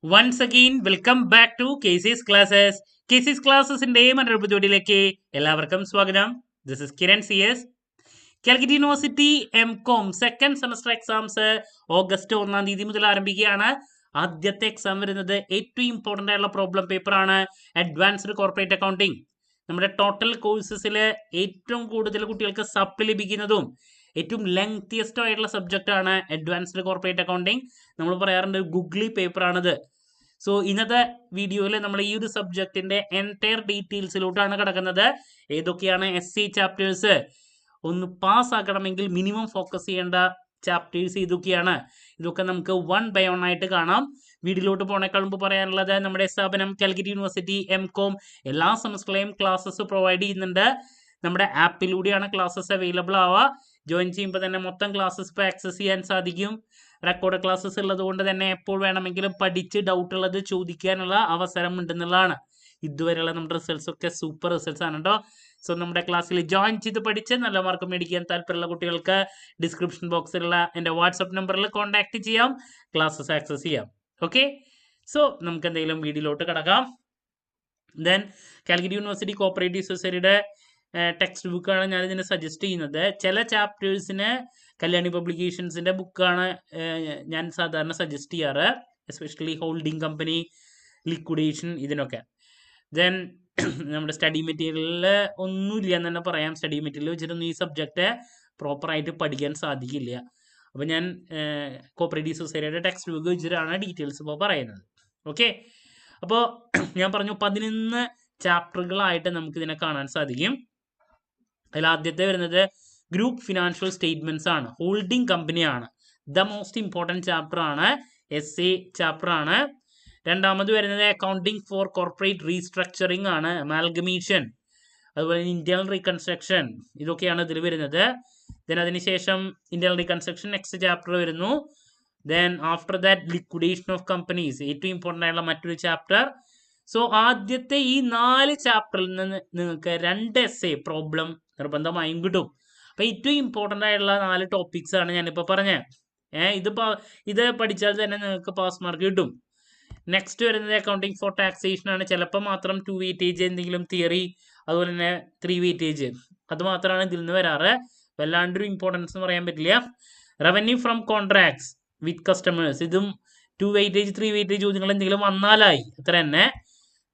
Once again, welcome back to KC's Classes. KC's Classes-ന്റെ മറ്റൊരു എപ്പിസോഡിലേക്ക് എല്ലാവർക്കും സ്വാഗതം. This is Kiran CS. Calicut university M.Com second semester exams August 1 മുതൽ ആരംഭിക്കുകയാണ്. ആദ്യത്തെ എക്സാം വരുന്നത് ഏറ്റവും ഇമ്പോർട്ടൻ്റ് ആയിട്ടുള്ള പ്രോബ്ലം പേപ്പറാണ് അഡ്വാൻസ്ഡ് കോർപ്പറേറ്റ് അക്കൗണ്ടിങ്. നമ്മുടെ ടോട്ടൽ കോഴ്സസിൽ ഏറ്റവും കൂടുതൽ കുട്ടികൾക്ക് സപ്ലി ലഭിക്കുന്നതും ഏറ്റവും ലെങ്തിയസ്റ്റ് ആയിട്ടുള്ള സബ്ജക്റ്റ് ആണ് അഡ്വാൻസ്ഡ് കോർപ്പറേറ്റ് അക്കൗണ്ടിങ്. നമ്മൾ പറയാറുണ്ട് ഗുഗ്ലി പേപ്പറാണിത്. സോ ഇന്നത്തെ വീഡിയോയിൽ നമ്മൾ ഈ ഒരു സബ്ജക്റ്റിന്റെ എൻറ്റയർ ഡീറ്റെയിൽസിലോട്ടാണ് കിടക്കുന്നത്. ഏതൊക്കെയാണ് SC ചാപ്റ്റേഴ്സ്, ഒന്ന് പാസ് ആക്കണമെങ്കിൽ മിനിമം ഫോക്കസ് ചെയ്യേണ്ട ചാപ്റ്റേഴ്സ് ഇതൊക്കെയാണ്. ഇതൊക്കെ നമുക്ക് 1 by 1 ആയിട്ട് കാണാം. വീഡിയോയിലോട്ട് പോണേക്കാൾ മുമ്പ് പറയാനുള്ളത്, നമ്മുടെ സ്ഥാപനം കാലിക്കറ്റ് യൂണിവേഴ്സിറ്റി M.Com എല്ലാ സെമസ്റ്ററിലെയും ക്ലാസ്സസ് പ്രൊവൈഡ് ചെയ്യുന്നുണ്ട്. നമ്മുടെ ആപ്പിലൂടെയാണ് ക്ലാസ്സസ് അവൈലബിൾ ആവുക. ജോയിൻ ചെയ്യുമ്പോൾ തന്നെ മൊത്തം ക്ലാസ്സസ് ഇപ്പോൾ ആക്സസ് ചെയ്യാൻ സാധിക്കും. റെക്കോർഡ് ക്ലാസ്സസ് ഉള്ളത് കൊണ്ട് തന്നെ എപ്പോൾ വേണമെങ്കിലും പഠിച്ച് ഡൗട്ട് ഉള്ളത് ചോദിക്കാനുള്ള അവസരം ഉണ്ടെന്നുള്ളതാണ്. ഇതുവരെയുള്ള നമ്മുടെ റിസൾട്ട്സ് ഒക്കെ സൂപ്പർ റിസൾട്ട്സ് ആണ് കേട്ടോ. സോ നമ്മുടെ ക്ലാസ്സിൽ ജോയിൻ ചെയ്ത് പഠിച്ച് നല്ല മാർക്ക് മേടിക്കാൻ താല്പര്യമുള്ള കുട്ടികൾക്ക് ഡിസ്ക്രിപ്ഷൻ ബോക്സിലുള്ള എൻ്റെ വാട്സപ്പ് നമ്പറിൽ കോൺടാക്ട് ചെയ്യാം, ക്ലാസ്സസ് ആക്സസ് ചെയ്യാം. ഓക്കെ, സോ നമുക്ക് എന്തെങ്കിലും വീഡിയോയിലോട്ട് കിടക്കാം. ദെൻ കാലിക്കറ്റ് യൂണിവേഴ്സിറ്റി കോപ്പറേറ്റീവ് സൊസൈറ്റിയുടെ ടെക്സ്റ്റ് ബുക്കാണ് ഞാൻ ഇതിന് സജസ്റ്റ് ചെയ്യുന്നത്. ചില ചാപ്റ്റേഴ്സിന് കല്യാണി പബ്ലിക്കേഷൻസിൻ്റെ ബുക്കാണ് ഞാൻ സാധാരണ സജസ്റ്റ് ചെയ്യാറ്, എസ്പെഷ്യലി ഹോൾഡിംഗ് കമ്പനി, ലിക്വിഡേഷൻ, ഇതിനൊക്കെ. ദെൻ നമ്മുടെ സ്റ്റഡി മെറ്റീരിയലിൽ ഒന്നുമില്ല എന്ന് തന്നെ പറയാം. സ്റ്റഡി മെറ്റീരിയൽ വെച്ചിട്ടൊന്നും ഈ സബ്ജക്റ്റ് പ്രോപ്പറായിട്ട് പഠിക്കാൻ സാധിക്കില്ല. അപ്പോൾ ഞാൻ കോപ്പറേറ്റീവ് സൊസൈറ്റിയുടെ ടെക്സ്റ്റ് ബുക്ക് വെച്ചിട്ടാണ് ഡീറ്റെയിൽസ് ഇപ്പോൾ പറയുന്നത്. ഓക്കെ, അപ്പോൾ ഞാൻ പറഞ്ഞു 11 ചാപ്റ്ററുകളായിട്ട് നമുക്കിതിനെ കാണാൻ സാധിക്കും. അതിൽ ആദ്യത്തെ വരുന്നത് ഗ്രൂപ്പ് ഫിനാൻഷ്യൽ സ്റ്റേറ്റ്മെന്റ്സ് ആണ്, ഹോൾഡിംഗ് കമ്പനിയാണ്. ദ മോസ്റ്റ് ഇമ്പോർട്ടൻറ്റ് ചാപ്റ്റർ ആണ്, SC ചാപ്റ്റർ ആണ്. രണ്ടാമത് വരുന്നത് അക്കൗണ്ടിങ് ഫോർ കോർപ്പറേറ്റ് റീസ്ട്രക്ചറിങ് ആണ്, അമാൽഗമേഷൻ, അതുപോലെ ഇന്റേണൽ റീകൺസ്ട്രക്ഷൻ, ഇതൊക്കെയാണ് ഇതിൽ വരുന്നത്. ദെൻ അതിനുശേഷം ഇന്റേണൽ റീകൺസ്ട്രക്ഷൻ നെക്സ്റ്റ് ചാപ്റ്റർ വരുന്നു. Then after that liquidation of companies, ഏറ്റവും ഇമ്പോർട്ടൻ്റ് ആയിട്ടുള്ള മറ്റൊരു ചാപ്റ്റർ. സോ ആദ്യത്തെ ഈ 4 ചാപ്റ്ററിൽ നിന്ന് നിങ്ങൾക്ക് 2 essay പ്രോബ്ലം നിർബന്ധമായും കിട്ടും. അപ്പോൾ ഏറ്റവും ഇമ്പോർട്ടൻ്റ് ആയിട്ടുള്ള 4 ടോപ്പിക്സ് ആണ് ഞാനിപ്പോൾ പറഞ്ഞത്. ഇത് പഠിച്ചാൽ തന്നെ നിങ്ങൾക്ക് പാസ് മാർക്ക് കിട്ടും. നെക്സ്റ്റ് വരുന്നത് അക്കൗണ്ടിങ് ഫോർ ടാക്സേഷൻ ആണ്. ചിലപ്പോൾ മാത്രം 2 വെയിറ്റേജ്, എന്തെങ്കിലും തിയറി, അതുപോലെ തന്നെ 3 വെയിറ്റേജ്, അത് മാത്രമാണ് ഇതിൽ നിന്ന് വരാറ്. വല്ലാണ്ടൊരു ഇമ്പോർട്ടൻസ് എന്ന് പറയാൻ പറ്റില്ല. Revenue from contracts with customers, ഇതും 2 വെയിറ്റേജ് 3 വെയിറ്റേജ് ചോദ്യങ്ങൾ എന്തെങ്കിലും വന്നാലായി, അത്ര തന്നെ.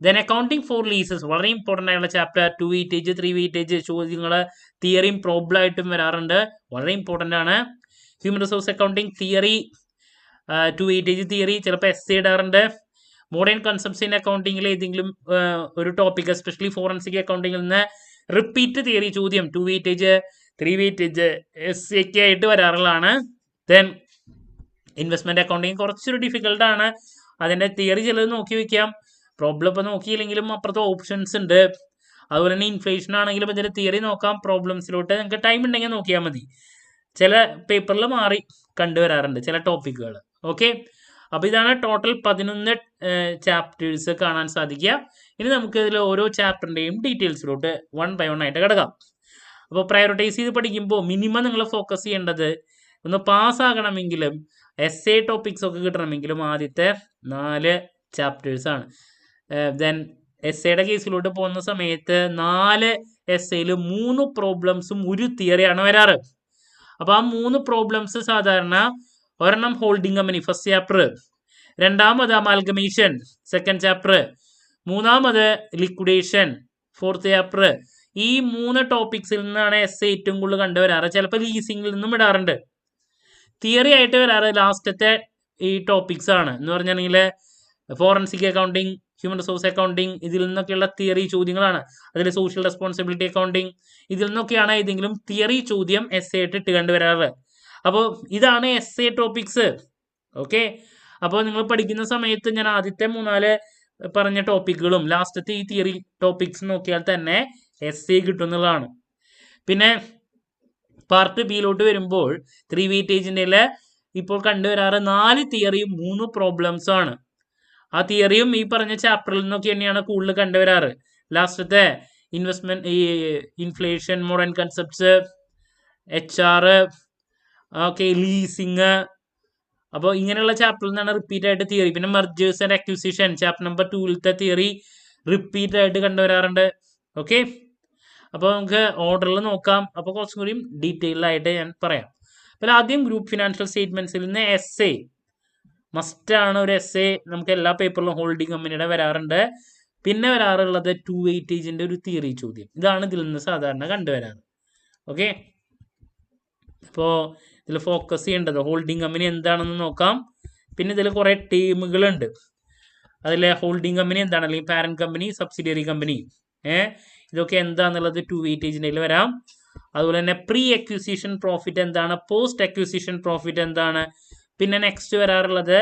ദെൻ അക്കൗണ്ടിങ് ഫോർ ലീസസ്, വളരെ ഇമ്പോർട്ടൻ്റ് ആയിട്ടുള്ള ചാപ്റ്റർ. 2 വെയിറ്റേജ് 3 വെയിറ്റേജ് ചോദ്യങ്ങൾ തിയറിയും പ്രോബ്ലം ആയിട്ടും വരാറുണ്ട്, വളരെ ഇമ്പോർട്ടൻ്റ് ആണ്. Human resource accounting theory, 2 weightage theory, ചിലപ്പോൾ essay ഇടാറുണ്ട്. മോഡേൺ കൺസെപ്റ്റ്സ് ഇൻ അക്കൗണ്ടിങ്ങിൽ ഏതെങ്കിലും ഒരു ടോപ്പിക്, എസ്പെഷ്യലി ഫോറൻസിക് അക്കൗണ്ടിങ്ങിൽ നിന്ന് റിപ്പീറ്റ് തിയറി ചോദ്യം 2 വെയിറ്റേജ് 3 വെയിറ്റേജ് essay ഒക്കെ ആയിട്ട് വരാറുള്ളതാണ്. ദെൻ ഇൻവെസ്റ്റ്മെന്റ് അക്കൗണ്ടിങ് കുറച്ചൊരു ഡിഫിക്കൽട്ട് ആണ്. അതിൻ്റെ തിയറി ചിലത് നോക്കി വയ്ക്കാം, പ്രോബ്ലം ഇപ്പോൾ നോക്കിയില്ലെങ്കിലും അപ്പുറത്തെ ഓപ്ഷൻസ് ഉണ്ട്. അതുപോലെ തന്നെ ഇൻഫ്ലേഷൻ ആണെങ്കിലും ഇതിൻ്റെ തിയറി നോക്കാം. പ്രോബ്ലംസിലോട്ട് നിങ്ങൾക്ക് ടൈം ഉണ്ടെങ്കിൽ നോക്കിയാൽ മതി. ചില പേപ്പറിൽ മാറി കണ്ടുവരാറുണ്ട് ചില ടോപ്പിക്കുകൾ. ഓക്കെ, അപ്പോൾ ഇതാണ് ടോട്ടൽ 11 ചാപ്റ്റേഴ്സ് കാണാൻ സാധിക്കുക. ഇനി നമുക്ക് ഇതിൽ ഓരോ ചാപ്റ്ററിൻ്റെയും ഡീറ്റെയിൽസിലോട്ട് 1 by 1 ആയിട്ട് കിടക്കാം. അപ്പോൾ പ്രയോറിറ്റൈസ് ചെയ്ത് പഠിക്കുമ്പോൾ മിനിമം നിങ്ങൾ ഫോക്കസ് ചെയ്യേണ്ടത്, ഒന്ന് പാസ്സാകണമെങ്കിലും essay ടോപ്പിക്സ് ഒക്കെ കിട്ടണമെങ്കിലും ആദ്യത്തെ 4 ചാപ്റ്റേഴ്സ് ആണ്. ദെൻ essayയുടെ കേസിലോട്ട് പോകുന്ന സമയത്ത് 4 essayയിൽ 3 പ്രോബ്ലംസും 1 തിയറിയാണ് വരാറ്. അപ്പോൾ ആ 3 പ്രോബ്ലംസ് സാധാരണ ഒരെണ്ണം ഹോൾഡിംഗ് കമ്പനി ഫസ്റ്റ് ചാപ്റ്റർ, രണ്ടാമത് അമാൽഗമേഷൻ സെക്കൻഡ് ചാപ്റ്റർ, മൂന്നാമത് ലിക്വിഡേഷൻ ഫോർത്ത് ചാപ്റ്റർ. ഈ 3 ടോപ്പിക്സിൽ നിന്നാണ് essay ഏറ്റവും കൂടുതൽ കണ്ടുവരാറ്. ചിലപ്പോൾ ലീസിംഗിൽ നിന്നും ഇടാറുണ്ട്. തിയറി ആയിട്ട് വരാറ് ലാസ്റ്റത്തെ ഈ ടോപ്പിക്സ് ആണ്. എന്ന് പറഞ്ഞിട്ടുണ്ടെങ്കിൽ forensic accounting, human resource accounting, ഇതിൽ നിന്നൊക്കെയുള്ള തിയറി ചോദ്യങ്ങളാണ്. അതിൽ സോഷ്യൽ റെസ്പോൺസിബിലിറ്റി അക്കൗണ്ടിങ്, ഇതിൽ നിന്നൊക്കെയാണ് ഏതെങ്കിലും തിയറി ചോദ്യം essay ആയിട്ട് ഇട്ട് കണ്ടുവരാറ്. അപ്പോൾ ഇതാണ് essay ടോപ്പിക്സ്. ഓക്കെ, അപ്പോൾ നിങ്ങൾ പഠിക്കുന്ന സമയത്ത് ഞാൻ ആദ്യത്തെ 3-4 പറഞ്ഞ ടോപ്പിക്കുകളും ലാസ്റ്റത്തെ ഈ തിയറി ടോപ്പിക്സ് നോക്കിയാൽ തന്നെ essay കിട്ടുന്നതാണ്. പിന്നെ പാർട്ട് ബിയിലോട്ട് വരുമ്പോൾ 3 വെയിറ്റേജിൻ്റെ ഇപ്പോൾ കണ്ടുവരാറ് 4 തിയറിയും 3 പ്രോബ്ലംസും ആണ്. ആ തിയറിയും ഈ പറഞ്ഞ ചാപ്റ്ററിൽ നിന്നൊക്കെ തന്നെയാണ് കൂടുതൽ കണ്ടുവരാറ്. ലാസ്റ്റത്തെ ഇൻവെസ്റ്റ്മെന്റ്, ഈ inflation, modern concepts, HR, okay, leasing, അപ്പോൾ ഇങ്ങനെയുള്ള ചാപ്റ്ററിൽ നിന്നാണ് റിപ്പീറ്റ് ആയിട്ട് തിയറി. പിന്നെ mergers and acquisition chapter number 2-ലത്തെ തിയറി റിപ്പീറ്റ് ആയിട്ട് കണ്ടുവരാറുണ്ട്. ഓക്കെ, അപ്പോൾ നമുക്ക് ഓർഡറിൽ നോക്കാം. അപ്പോൾ കുറച്ചും കൂടി ഡീറ്റെയിൽ ആയിട്ട് ഞാൻ പറയാം. അപ്പോൾ ആദ്യം ഗ്രൂപ്പ് ഫിനാൻഷ്യൽ സ്റ്റേറ്റ്മെന്റ്സിൽ നിന്ന് എസ് എ മസ്റ്റാണ്. ഒരു എസ് എ നമുക്ക് എല്ലാ പേപ്പറിലും ഹോൾഡിംഗ് കമ്പനിയുടെ വരാറുണ്ട്. പിന്നെ വരാറുള്ളത് 2 വെയിറ്റേജിന്റെ ഒരു തിയറി ചോദ്യം. ഇതാണ് ഇതിൽ നിന്ന് സാധാരണ കണ്ടുവരാറ്. ഓക്കെ, അപ്പോൾ ഇതിൽ ഫോക്കസ് ചെയ്യേണ്ടത് ഹോൾഡിംഗ് കമ്പനി എന്താണെന്ന് നോക്കാം. പിന്നെ ഇതിൽ കുറേ ടീമുകളുണ്ട്. അതിലെ ഹോൾഡിംഗ് കമ്പനി എന്താണ്, അല്ലെങ്കിൽ പാരന്റ് കമ്പനി, സബ്സിഡിയറി കമ്പനി, ഇതൊക്കെ എന്താണെന്നുള്ളത് 2 വെയിറ്റേജിൻ്റെ വരാം. അതുപോലെ തന്നെ പ്രീ അക്വിസിഷൻ പ്രോഫിറ്റ് എന്താണ്, പോസ്റ്റ് അക്വിസിഷൻ പ്രോഫിറ്റ് എന്താണ്, പിന്നെ നെക്സ്റ്റ് വരാറുള്ളത്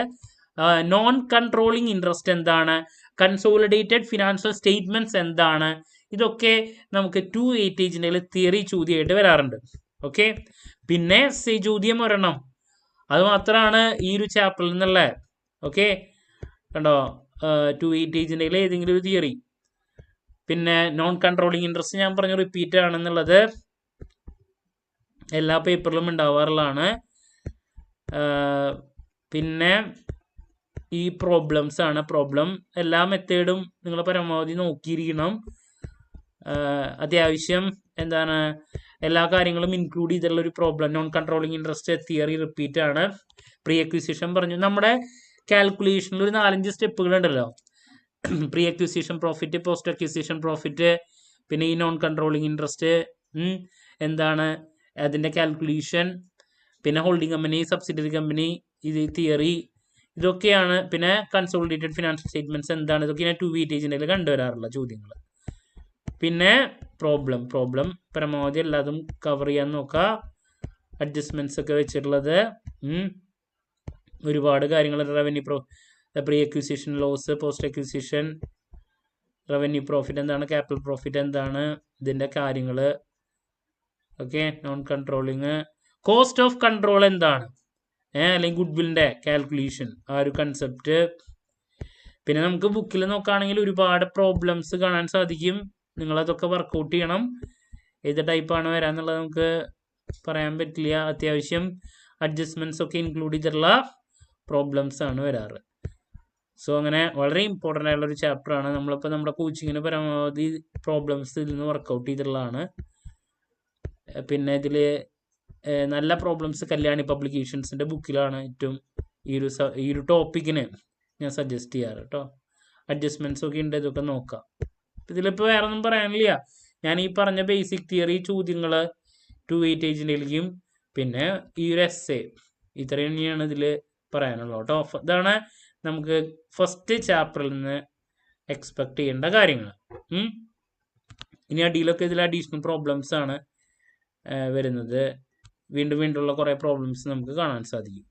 നോൺ കൺട്രോളിങ് ഇൻട്രസ്റ്റ് എന്താണ്, കൺസോളിഡേറ്റഡ് ഫിനാൻഷ്യൽ സ്റ്റേറ്റ്മെന്റ്സ് എന്താണ്. ഇതൊക്കെ നമുക്ക് 2 വെയിറ്റേജിൻ്റെ തിയറി ചോദ്യമായിട്ട് വരാറുണ്ട്. ഓക്കെ, പിന്നെ എസ് ചോദ്യം ഒരെണ്ണം, അത് മാത്രമാണ് ഈ ഒരു ചാപ്റ്ററിൽ നിന്നുള്ള. ഓക്കെ, കണ്ടോ, 2 വെയിറ്റേജിൻ്റെ ഏതെങ്കിലും ഒരു തിയറി. പിന്നെ നോൺ കൺട്രോളിങ് ഇൻട്രസ്റ്റ് ഞാൻ പറഞ്ഞു റിപ്പീറ്റ് ആണെന്നുള്ളത് എല്ലാ പേപ്പറിലും ഉണ്ടാവാറുള്ളതാണ്. പിന്നെ ഈ പ്രോബ്ലംസ് ആണ്. പ്രോബ്ലം എല്ലാ മെത്തേഡും നിങ്ങൾ പരമാവധി നോക്കിയിരിക്കണം. അത്യാവശ്യം എന്താണ് എല്ലാ കാര്യങ്ങളും ഇൻക്ലൂഡ് ചെയ്തിട്ടുള്ള ഒരു problem. Non controlling interest theory repeat ആണ്. പ്രീ അക്വിസിഷൻ പറഞ്ഞു. നമ്മുടെ കാൽക്കുലേഷനിൽ ഒരു 4-5 സ്റ്റെപ്പുകൾ ഉണ്ടല്ലോ. Pre acquisition profit, post acquisition profit, പിന്നെ ഈ നോൺ കൺട്രോളിങ് ഇൻട്രസ്റ്റ് എന്താണ്, അതിൻ്റെ കാൽക്കുലേഷൻ, പിന്നെ ഹോൾഡിംഗ് കമ്പനി, സബ്സിഡിയറി കമ്പനി, ഇത് തിയറി, ഇതൊക്കെയാണ്. പിന്നെ കൺസോളിഡേറ്റഡ് ഫിനാൻഷ്യൽ സ്റ്റേറ്റ്മെന്റ്സ് എന്താണ്, ഇതൊക്കെയാണ് 2 വെയിറ്റേജിൻ്റെ കണ്ടുവരാറുള്ള ചോദ്യങ്ങൾ. പിന്നെ പ്രോബ്ലം പരമാവധി എല്ലാതും കവർ ചെയ്യാൻ നോക്കുക. അഡ്ജസ്റ്റ്മെന്റ്സ് ഒക്കെ വെച്ചിട്ടുള്ളത് ഒരുപാട് കാര്യങ്ങൾ. Revenue pre acquisition loss, post acquisition, revenue profit എന്താണ്, ക്യാപിറ്റൽ പ്രോഫിറ്റ് എന്താണ്, ഇതിൻ്റെ കാര്യങ്ങൾ. Okay, non controlling, cost of control എന്താണ്, അല്ലെങ്കിൽ ഗുഡ്വില്ലിൻ്റെ കാൽക്കുലേഷൻ, ആ ഒരു കൺസെപ്റ്റ്. പിന്നെ നമുക്ക് ബുക്കിൽ നോക്കുകയാണെങ്കിൽ ഒരുപാട് പ്രോബ്ലംസ് കാണാൻ സാധിക്കും. നിങ്ങളതൊക്കെ വർക്കൗട്ട് ചെയ്യണം. ഏത് ടൈപ്പാണ് വരാന്നുള്ളത് നമുക്ക് പറയാൻ പറ്റില്ല. അത്യാവശ്യം അഡ്ജസ്റ്റ്മെന്റ്സ് ഒക്കെ ഇൻക്ലൂഡ് ചെയ്തിട്ടുള്ള പ്രോബ്ലംസ് ആണ് വരാറ്. സോ അങ്ങനെ വളരെ ഇമ്പോർട്ടൻ്റ് ആയിട്ടുള്ള ഒരു ചാപ്റ്റർ ആണ്. നമ്മളിപ്പോൾ നമ്മുടെ കോച്ചിങ്ങിന് പരമാവധി പ്രോബ്ലംസ് ഇതിൽ നിന്ന് വർക്കൗട്ട് ചെയ്തിട്ടുള്ളതാണ്. പിന്നെ ഇതിൽ നല്ല പ്രോബ്ലംസ് കല്യാണി പബ്ലിക്കേഷൻസിൻ്റെ ബുക്കിലാണ് ഏറ്റവും ഈ ഒരു ടോപ്പിക്കിന് ഞാൻ സജസ്റ്റ് ചെയ്യാറ് കേട്ടോ. അഡ്ജസ്റ്റ്മെന്റ്സ് ഒക്കെ ഉണ്ട്, ഇതൊക്കെ നോക്കാം. ഇതിലിപ്പോൾ വേറെ ഒന്നും പറയാനില്ല. ഞാൻ ഈ പറഞ്ഞ ബേസിക് തിയറി ചോദ്യങ്ങൾ 2 വെയിറ്റേജിൻ്റെയിലേക്കും പിന്നെ ഈ ഒരു എസ് എ, ഇത്രയും തന്നെയാണ് ഇതിൽ പറയാനുള്ളത് കേട്ടോ. ഇതാണ് നമുക്ക് ഫസ്റ്റ് ചാപ്റ്ററിൽ നിന്ന് എക്സ്പെക്ട് ചെയ്യേണ്ട കാര്യങ്ങൾ. ഇനി അടിയിലൊക്കെ ഇതിൽ അഡീഷണൽ പ്രോബ്ലംസ് ആണ് വരുന്നത്. വീണ്ടുമുള്ള കുറേ പ്രോബ്ലംസ് നമുക്ക് കാണാൻ സാധിക്കും.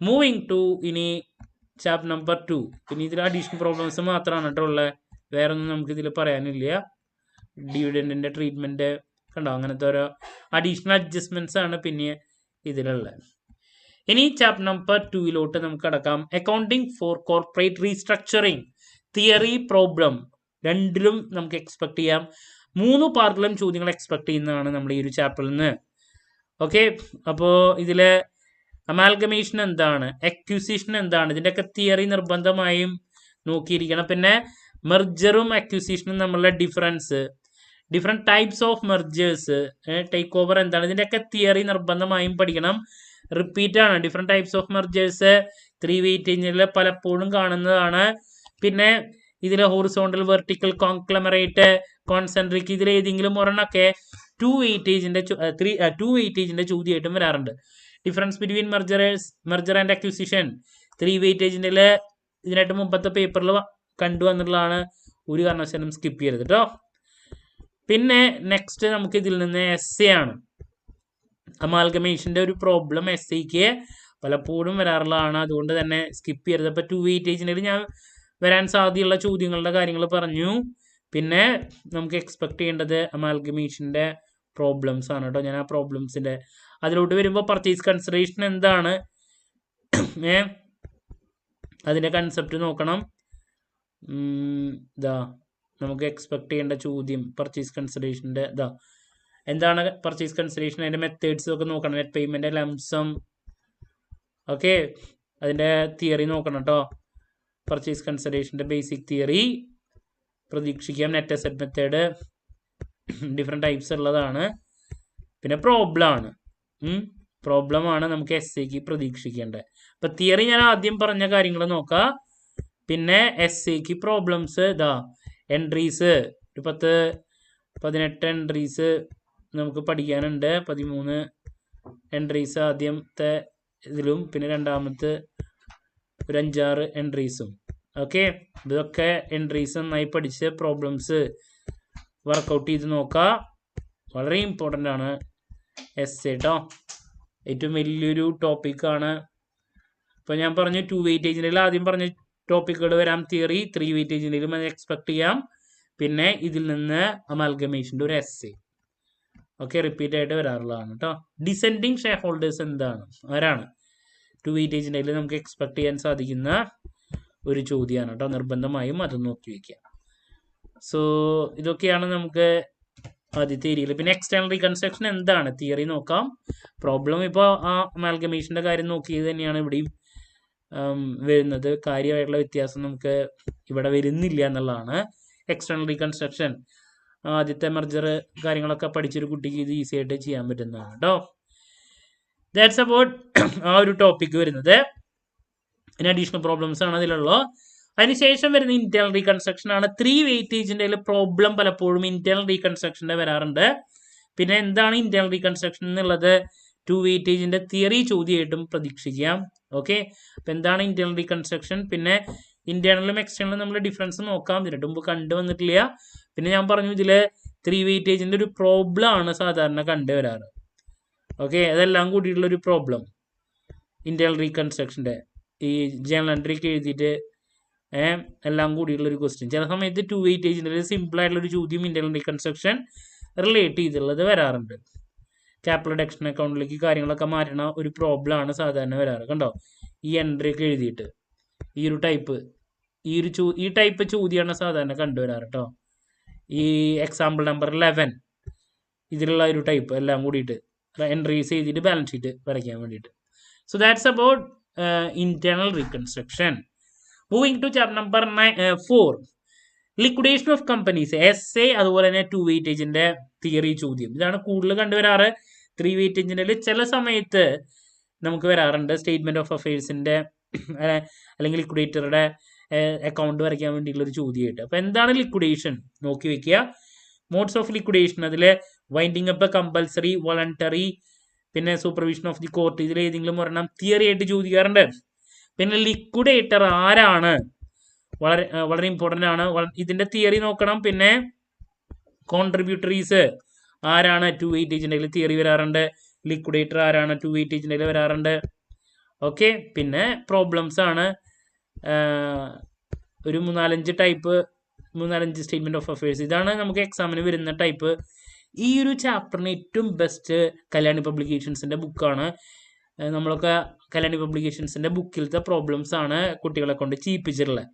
മൂവിങ് ടു ഇനി ചാപ്റ്റർ നമ്പർ 2. പിന്നെ ഇതിൽ അഡീഷണൽ പ്രോബ്ലംസ് മാത്രമാണ് കേട്ടോ ഉള്ളത്. വേറെ ഒന്നും നമുക്കിതിൽ പറയാനില്ല. ഡിവിഡൻഡിൻ്റെ ട്രീറ്റ്മെൻറ്റ് കണ്ടോ, അങ്ങനത്തെ ഓരോ അഡീഷണൽ അഡ്ജസ്റ്റ്മെൻറ്റ്സ് ആണ് പിന്നെ ഇതിലുള്ളത്. ഇനി ചാപ്റ്റർ നമ്പർ 2 നമുക്ക് കടക്കാം. Accounting for corporate restructuring theory problem രണ്ടിലും നമുക്ക് എക്സ്പെക്ട് ചെയ്യാം. 3 പാർട്ടിലും ചോദ്യങ്ങൾ എക്സ്പെക്ട് ചെയ്യുന്നതാണ് നമ്മൾ ഈ ഒരു ചാപ്റ്ററിൽ നിന്ന്. ഓക്കെ, അപ്പോൾ ഇതിൽ അമാൽഗമേഷൻ എന്താണ്, അക്വിസിഷൻ എന്താണ്, ഇതിൻ്റെയൊക്കെ തിയറി നിർബന്ധമായും നോക്കിയിരിക്കണം. പിന്നെ മെർജറും അക്വിസിഷനും തമ്മിലുള്ള difference, different types of mergers, take over എന്താണ്, ഇതിൻ്റെയൊക്കെ തിയറി നിർബന്ധമായും പഠിക്കണം. റിപ്പീറ്റ് ആണ്. ഡിഫറെൻറ്റ് ടൈപ്സ് ഓഫ് മെർജേഴ്സ് 3 വെയിറ്റേജിൽ പലപ്പോഴും കാണുന്നതാണ്. പിന്നെ ഇതിൽ ഹോറിസോണ്ടൽ, വെർട്ടിക്കൽ, കോൺഗ്ലമറേറ്റ്, കോൺസെൻട്രിക്, ഇതിൽ ഏതെങ്കിലും ഒരെണ്ണമൊക്കെ 2 വെയിറ്റേജിൻ്റെ ചോദ്യമായിട്ടും വരാറുണ്ട്. Difference between merger and acquisition 3 വെയിറ്റേജിൻ്റെ ഇതിനായിട്ട് മുമ്പത്തെ പേപ്പറിൽ കണ്ടുവന്നിട്ടുള്ളതാണ്. ഒരു കാരണവശാലും സ്കിപ്പ് ചെയ്യരുത് കേട്ടോ. പിന്നെ നെക്സ്റ്റ് നമുക്ക് ഇതിൽ നിന്ന് എസ് എ ആണ്. അമാൽഗമേഷൻ്റെ ഒരു പ്രോബ്ലം എസ് എക്ക് പലപ്പോഴും വരാറുള്ളതാണ്. അതുകൊണ്ട് തന്നെ സ്കിപ്പ് ചെയ്യരുത്. അപ്പോൾ 2 വെയിറ്റേജിൻ്റെ ഞാൻ വരാൻ സാധ്യതയുള്ള ചോദ്യങ്ങളുടെ കാര്യങ്ങൾ പറഞ്ഞു. പിന്നെ നമുക്ക് എക്സ്പെക്ട് ചെയ്യേണ്ടത് അമാൽഗമേഷൻ്റെ പ്രോബ്ലംസ് ആണ് കേട്ടോ. ഞാൻ ആ പ്രോബ്ലംസിൻ്റെ അതിലോട്ട് വരുമ്പോൾ പർച്ചേസ് കൺസിഡറേഷൻ എന്താണ്, അതിൻ്റെ കൺസെപ്റ്റ് നോക്കണം. നമുക്ക് എക്സ്പെക്ട് ചെയ്യേണ്ട ചോദ്യം പർച്ചേസ് കൺസിഡറേഷൻ്റെ എന്താണ് പർച്ചേസ് കൺസിഡറേഷൻ, അതിൻ്റെ മെത്തേഡ്സ് ഒക്കെ നോക്കണം. നെറ്റ് പേയ്മെൻറ്റ്, ലംസം, ഓക്കെ, അതിൻ്റെ തിയറി നോക്കണം കേട്ടോ. പർച്ചേസ് കൺസിഡറേഷൻ്റെ ബേസിക് തിയറി പ്രതീക്ഷിക്കാം. Net asset method different types ഉള്ളതാണ്. പിന്നെ പ്രോബ്ലമാണ് നമുക്ക് എസ്സേക്ക് പ്രതീക്ഷിക്കേണ്ടത്. അപ്പം തിയറി ഞാൻ ആദ്യം പറഞ്ഞ കാര്യങ്ങൾ നോക്കാം. പിന്നെ എസ്സേക്ക് പ്രോബ്ലംസ് എൻട്രീസ് ഒരു 18 എൻട്രീസ് നമുക്ക് പഠിക്കാനുണ്ട്. 13 എൻട്രീസ് ആദ്യത്തെ ഇതിലും പിന്നെ രണ്ടാമത്തെ ഒരു 5-6 എൻട്രീസും. ഓക്കെ, ഇതൊക്കെ എൻട്രീസ് നന്നായി പഠിച്ച് പ്രോബ്ലംസ് വർക്കൗട്ട് ചെയ്ത് നോക്കുക. വളരെ ഇമ്പോർട്ടൻ്റ് ആണ് എസ്സേ കേട്ടോ. ഏറ്റവും വലിയൊരു ടോപ്പിക്കാണ്. ഇപ്പോൾ ഞാൻ പറഞ്ഞു 2 വെയിറ്റേജിൻ്റെ ആദ്യം പറഞ്ഞ ടോപ്പിക്കുകൾ വരാം. തിയറി 3 വെയിറ്റേജിൻ്റെയും അത് എക്സ്പെക്ട് ചെയ്യാം. പിന്നെ ഇതിൽ നിന്ന് അമാൽഗമേഷൻ്റെ ഒരു എസ്സേ ഓക്കെ റിപ്പീറ്റ് ആയിട്ട് വരാറുള്ളതാണ് കേട്ടോ. ഡിസെൻഡിങ് ഷെയർ ഹോൾഡേഴ്സ് എന്താണ്, ആരാണ്? 2 വെയിറ്റേജിൻ്റെ നമുക്ക് എക്സ്പെക്ട് ചെയ്യാൻ സാധിക്കുന്ന ഒരു ചോദ്യമാണ് കേട്ടോ. നിർബന്ധമായും അത് നോക്കി വയ്ക്കുക. സോ ഇതൊക്കെയാണ് നമുക്ക് ആദ്യത്തെ ഏരിയയിൽ. പിന്നെ എക്സ്റ്റേണൽ റീകൺസ്ട്രക്ഷൻ എന്താണ്, തിയറി നോക്കാം. പ്രോബ്ലം ഇപ്പോൾ ആ അമാൽഗമേഷൻ്റെ കാര്യം നോക്കിയത് തന്നെയാണ് ഇവിടെയും വരുന്നത്. കാര്യമായിട്ടുള്ള വ്യത്യാസം നമുക്ക് ഇവിടെ വരുന്നില്ല എന്നുള്ളതാണ്. എക്സ്റ്റേണൽ റീകൺസ്ട്രക്ഷൻ ആദ്യത്തെ മെർജർ കാര്യങ്ങളൊക്കെ പഠിച്ചൊരു കുട്ടിക്ക് ഇത് ഈസി ആയിട്ട് ചെയ്യാൻ പറ്റുന്നതാണ് കേട്ടോ. ദാറ്റ്സ് അബൌട്ട് ആ ഒരു ടോപ്പിക്ക് വരുന്നത്. പിന്നെ അഡീഷണൽ പ്രോബ്ലംസ് ആണ് അതിലുള്ളത്. അതിനുശേഷം വരുന്ന ഇന്റേണൽ റീകൺസ്ട്രക്ഷൻ ആണ്. 3 വെയിറ്റേജിൻ്റെ പ്രോബ്ലം പലപ്പോഴും ഇന്റേണൽ റീകൺസ്ട്രക്ഷൻ്റെ വരാറുണ്ട്. പിന്നെ എന്താണ് ഇന്റേണൽ റീകൺസ്ട്രക്ഷൻ എന്നുള്ളത് 2 വെയിറ്റേജിൻ്റെ തിയറി ചോദ്യമായിട്ടും പ്രതീക്ഷിക്കാം. ഓക്കെ, അപ്പം എന്താണ് ഇന്റേണൽ റീകൺസ്ട്രക്ഷൻ, പിന്നെ ഇന്റേണലും എക്സ്റ്റേണലും നമ്മൾ ഡിഫറൻസ് നോക്കാം. ഇതിന് മുമ്പ് കണ്ടുവന്നിട്ടില്ല. പിന്നെ ഞാൻ പറഞ്ഞു ഇതിൽ 3 വെയിറ്റേജിൻ്റെ ഒരു പ്രോബ്ലം ആണ് സാധാരണ കണ്ടുവരാറ്. ഓക്കെ, അതെല്ലാം കൂടിയിട്ടുള്ള ഒരു പ്രോബ്ലം ഇന്റേണൽ റീകൺസ്ട്രക്ഷൻ്റെ ഈ ജേണൽ എൻട്രിക്ക് എഴുതിയിട്ട് എല്ലാം കൂടിയുള്ളൊരു ക്വസ്റ്റ്യൻ. ചില സമയത്ത് 2 വെയിറ്റേജിൻ്റെ സിമ്പിൾ ആയിട്ടുള്ളൊരു ചോദ്യം ഇന്റേണൽ റീകൺസ്ട്രക്ഷൻ റിലേറ്റ് ചെയ്തുള്ളത് വരാറുണ്ട്. ക്യാപിറ്റൽ റിഡക്ഷൻ അക്കൗണ്ടിലേക്ക് കാര്യങ്ങളൊക്കെ മാറ്റണ ഒരു പ്രോബ്ലം ആണ് സാധാരണ വരാറ്. കണ്ടോ, ഈ എൻട്രി ഒക്കെ എഴുതിയിട്ട് ഈ ഒരു ടൈപ്പ് ഈ ടൈപ്പ് ചോദ്യമാണ് സാധാരണ കണ്ടുവരാറ് കേട്ടോ. ഈ എക്സാമ്പിൾ നമ്പർ 11 ഇതിലുള്ള ഒരു ടൈപ്പ് എല്ലാം കൂടിയിട്ട് എൻട്രീസ് ചെയ്തിട്ട് ബാലൻസ് ഷീറ്റ് വരയ്ക്കാൻ വേണ്ടിയിട്ട്. So that's about internal reconstruction. Moving to chapter number 4 liquidation of companies essay, അതുപോലെ തന്നെ 2 വെയിറ്റേജിൻ്റെ തിയറി ചോദ്യം. ഇതാണ് കൂടുതൽ കണ്ടുവരാറ്. 3 വെയിറ്റേജിൻ്റെ ചില സമയത്ത് നമുക്ക് വരാറുണ്ട് സ്റ്റേറ്റ്മെന്റ് ഓഫ് അഫയേഴ്സിൻ്റെ അല്ലെങ്കിൽ ലിക്വിഡേറ്ററുടെ അക്കൗണ്ട് വരയ്ക്കാൻ വേണ്ടിയിട്ടുള്ളൊരു ചോദ്യമായിട്ട്. അപ്പോൾ എന്താണ് ലിക്വിഡേഷൻ നോക്കി വെക്കുക. മോഡ്സ് ഓഫ് ലിക്വിഡേഷൻ അതിൽ വൈൻഡിങ് അപ്പ്, കമ്പൽസറി, വോളണ്ടറി, പിന്നെ സൂപ്പർവിഷൻ ഓഫ് ദി കോർട്ട്, ഇതിൽ ഏതെങ്കിലും ഒരെണ്ണം തിയറി ആയിട്ട് ചോദിക്കാറുണ്ട്. പിന്നെ ലിക്വിഡേറ്റർ ആരാണ്, വളരെ ഇമ്പോർട്ടൻ്റ് ആണ്. ഇതിൻ്റെ തിയറി നോക്കണം. പിന്നെ കോൺട്രിബ്യൂട്ടറീസ് ആരാണ് 2 വെയിറ്റേജിൻ്റെ തിയറി വരാറുണ്ട്. ലിക്വിഡേറ്റർ ആരാണ് 2 വെയിറ്റേജിൻ്റെ വരാറുണ്ട്. ഓക്കെ, പിന്നെ പ്രോബ്ലംസ് ആണ് ഒരു 3-4 സ്റ്റേറ്റ്മെന്റ് ഓഫ് അഫയേഴ്സ്. ഇതാണ് നമുക്ക് എക്സാമിന് വരുന്ന ടൈപ്പ്. ഈ ഒരു ചാപ്റ്ററിന് ഏറ്റവും ബെസ്റ്റ് കല്യാണി പബ്ലിക്കേഷൻസിൻ്റെ ബുക്കാണ്. നമ്മളൊക്കെ കല്യാണി പബ്ലിക്കേഷൻസിൻ്റെ ബുക്കിലത്തെ പ്രോബ്ലംസ് ആണ് കുട്ടികളെ കൊണ്ട് ചെയ്യിപ്പിച്ചിട്ടുള്ളത്.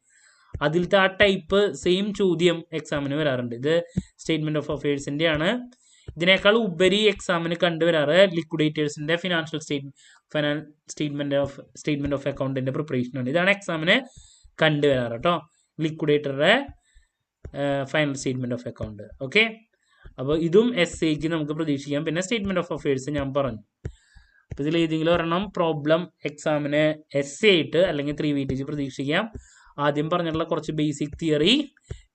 അതിലത്തെ ആ ടൈപ്പ് സെയിം ചോദ്യം എക്സാമിന് വരാറുണ്ട്. ഇത് സ്റ്റേറ്റ്മെന്റ് ഓഫ് അഫയേഴ്സിൻ്റെ ആണ്. ഇതിനേക്കാൾ ഉപരി എക്സാമിന് കണ്ടുവരാറ് ലിക്വിഡേറ്റേഴ്സിൻ്റെ ഫിനാൻഷ്യൽ സ്റ്റേറ്റ്മെന്റ് ഓഫ് അക്കൗണ്ടിൻ്റെ പ്രിപ്പറേഷനാണ്. ഇതാണ് എക്സാമിന് കണ്ടുവരാറ് കേട്ടോ, ലിക്വിഡേറ്ററുടെ final statement of account. Okay, അപ്പോൾ ഇതും എസ്സേക്ക് നമുക്ക് പ്രതീക്ഷിക്കാം. പിന്നെ സ്റ്റേറ്റ്മെന്റ് ഓഫ് അഫയേഴ്സ് ഞാൻ പറഞ്ഞു. അപ്പോൾ ഇതിൽ ഏതെങ്കിലും ഒരെണ്ണം പ്രോബ്ലം എക്സാമിന് എസ്സേ ആയിട്ട് അല്ലെങ്കിൽ 3 വെയിറ്റേജ് പ്രതീക്ഷിക്കാം. ആദ്യം പറഞ്ഞിട്ടുള്ള കുറച്ച് ബേസിക് തിയറി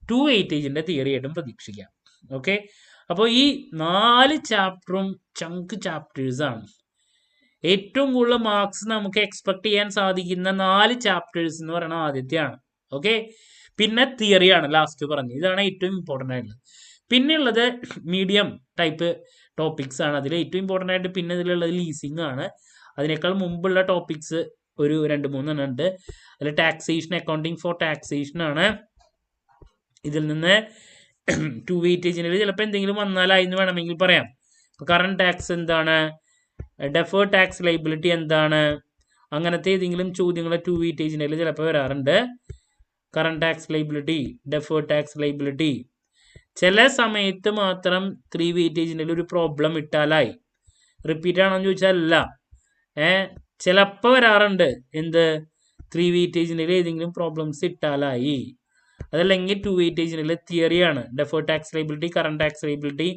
2 വെയിറ്റേജിൻ്റെ തിയറി ആയിട്ടും പ്രതീക്ഷിക്കാം. ഓക്കെ, അപ്പോൾ ഈ 4 ചാപ്റ്ററും ചങ്ക് ചാപ്റ്റേഴ്സാണ്. ഏറ്റവും കൂടുതൽ മാർക്സ് നമുക്ക് എക്സ്പെക്ട് ചെയ്യാൻ സാധിക്കുന്ന 4 ചാപ്റ്റേഴ്സ് എന്ന് പറയുന്നത് ആദ്യത്തെയാണ്. ഓക്കെ, പിന്നെ തിയറിയാണ് ലാസ്റ്റ് പറഞ്ഞത്. ഇതാണ് ഏറ്റവും ഇമ്പോർട്ടൻ്റ് ആയിട്ടുള്ളത്. പിന്നെ ഉള്ളത് മീഡിയം ടൈപ്പ് ടോപ്പിക്സ് ആണ്. അതിൽ ഏറ്റവും ഇമ്പോർട്ടൻ്റ് ആയിട്ട് പിന്നെ ഇതിലുള്ളത് ലീസിങ് ആണ്. അതിനേക്കാൾ മുമ്പുള്ള ടോപ്പിക്സ് ഒരു 2-3 എണ്ണം ഉണ്ട്. അതിൽ ടാക്സേഷൻ, അക്കൗണ്ടിങ് ഫോർ ടാക്സേഷൻ ആണ്. ഇതിൽ നിന്ന് 2 വെയിറ്റേജിന് ചിലപ്പോൾ എന്തെങ്കിലും വന്നാലായി എന്ന് വേണമെങ്കിൽ പറയാം. കറണ്ട് ടാക്സ് എന്താണ്, ഡെഫേർഡ് ടാക്സ് ലൈബിലിറ്റി എന്താണ്, അങ്ങനത്തെ ഏതെങ്കിലും ചോദ്യങ്ങൾ 2 വെയിറ്റേജിന് ചിലപ്പോൾ വരാറുണ്ട്. Current tax liability, deferred tax liability. ചില സമയത്ത് മാത്രം 3 വെയിറ്റേജിൻ്റെ ഒരു പ്രോബ്ലം ഇട്ടാലായി. റിപ്പീറ്റ് ആണോ എന്ന് ചോദിച്ചാൽ അല്ല. ചിലപ്പോൾ വരാറുണ്ട് എന്ത് 3 വെയിറ്റേജിൻ്റെ ഏതെങ്കിലും പ്രോബ്ലംസ് ഇട്ടാലായി. അതല്ലെങ്കിൽ 2 വെയിറ്റേജിൻ്റെ തിയറിയാണ്. Deferred tax liability, current tax liability,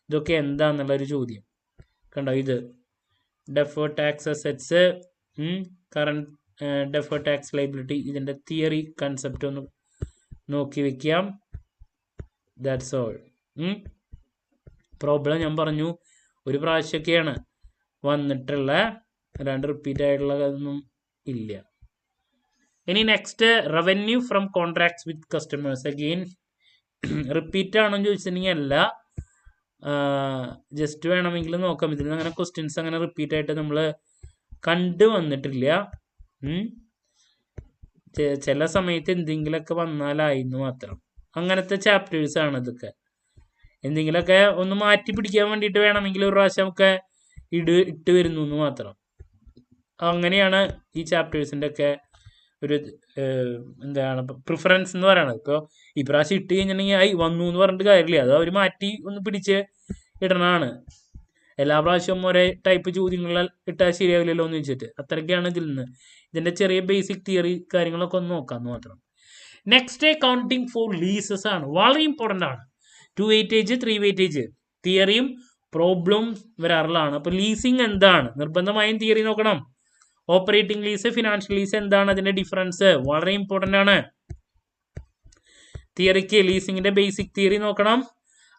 ഇതൊക്കെ എന്താണെന്നുള്ളൊരു ചോദ്യം. കണ്ടോ, ഇത് deferred tax assets, current deferred tax liability, ഇതിൻ്റെ തിയറി കൺസെപ്റ്റ് ഒന്ന് നോക്കി വെക്കാം. That's all. പ്രോബ്ലം ഞാൻ പറഞ്ഞു ഒരു പ്രാവശ്യമൊക്കെയാണ് വന്നിട്ടുള്ള, രണ്ട് റിപ്പീറ്റ് ആയിട്ടുള്ളതൊന്നും ഇല്ല. ഇനി next, revenue from contracts with customers. Again repeat ആണെന്ന് ചോദിച്ചിട്ടുണ്ടെങ്കിൽ അല്ല, ജസ്റ്റ് വേണമെങ്കിൽ നോക്കാം. ഇതിൽ അങ്ങനെ ക്വസ്റ്റ്യൻസ് അങ്ങനെ റിപ്പീറ്റ് ആയിട്ട് നമ്മൾ കണ്ടു വന്നിട്ടില്ല. ചില സമയത്ത് എന്തെങ്കിലുമൊക്കെ വന്നാലായിരുന്നു മാത്രം. അങ്ങനത്തെ ചാപ്റ്റേഴ്സ് ആണ് ഇതൊക്കെ. എന്തെങ്കിലുമൊക്കെ ഒന്ന് മാറ്റി പിടിക്കാൻ വേണ്ടിയിട്ട് വേണമെങ്കിൽ ഒരു പ്രാവശ്യമൊക്കെ ഇട്ട് വരുന്നു എന്ന് മാത്രം. അങ്ങനെയാണ് ഈ ചാപ്റ്റേഴ്സിൻ്റെ ഒക്കെ ഒരു എന്താണ് പ്രിഫറൻസ് എന്ന് പറയുന്നത്. ഇപ്പോൾ ഈ പ്രാവശ്യം ഇട്ട് കഴിഞ്ഞിട്ടുണ്ടെങ്കിൽ വന്നു എന്ന് പറഞ്ഞിട്ട് കാര്യമില്ല, അത് അവർ മാറ്റി ഒന്ന് പിടിച്ച് ഇടണതാണ്. എല്ലാ പ്രാവശ്യവും ഒരേ ടൈപ്പ് ചോദ്യങ്ങൾ ഇട്ടാൽ ശരിയാവില്ലല്ലോ എന്ന് വെച്ചിട്ട്. അത്രയ്ക്കാണ് ഇതിൽ നിന്ന്. ഇതിൻ്റെ ചെറിയ ബേസിക് തിയറി കാര്യങ്ങളൊക്കെ ഒന്ന് നോക്കാമെന്ന് മാത്രം. നെക്സ്റ്റ്, അക്കൗണ്ടിങ് ഫോർ ലീസസ് ആണ്. വളരെ ഇമ്പോർട്ടൻ്റ് ആണ്. 2 വെയിറ്റേജ് 3 വെയിറ്റേജ് തിയറിയും പ്രോബ്ലം വരാറുള്ളതാണ്. അപ്പോൾ ലീസിങ് എന്താണ്, നിർബന്ധമായും തിയറി നോക്കണം. ഓപ്പറേറ്റിംഗ് ലീസ്, ഫിനാൻഷ്യൽ ലീസ് എന്താണ്, അതിൻ്റെ ഡിഫറൻസ് വളരെ ഇമ്പോർട്ടൻ്റ് ആണ്. തിയറിക്ക് ലീസിങ്ങിൻ്റെ ബേസിക് തിയറി നോക്കണം.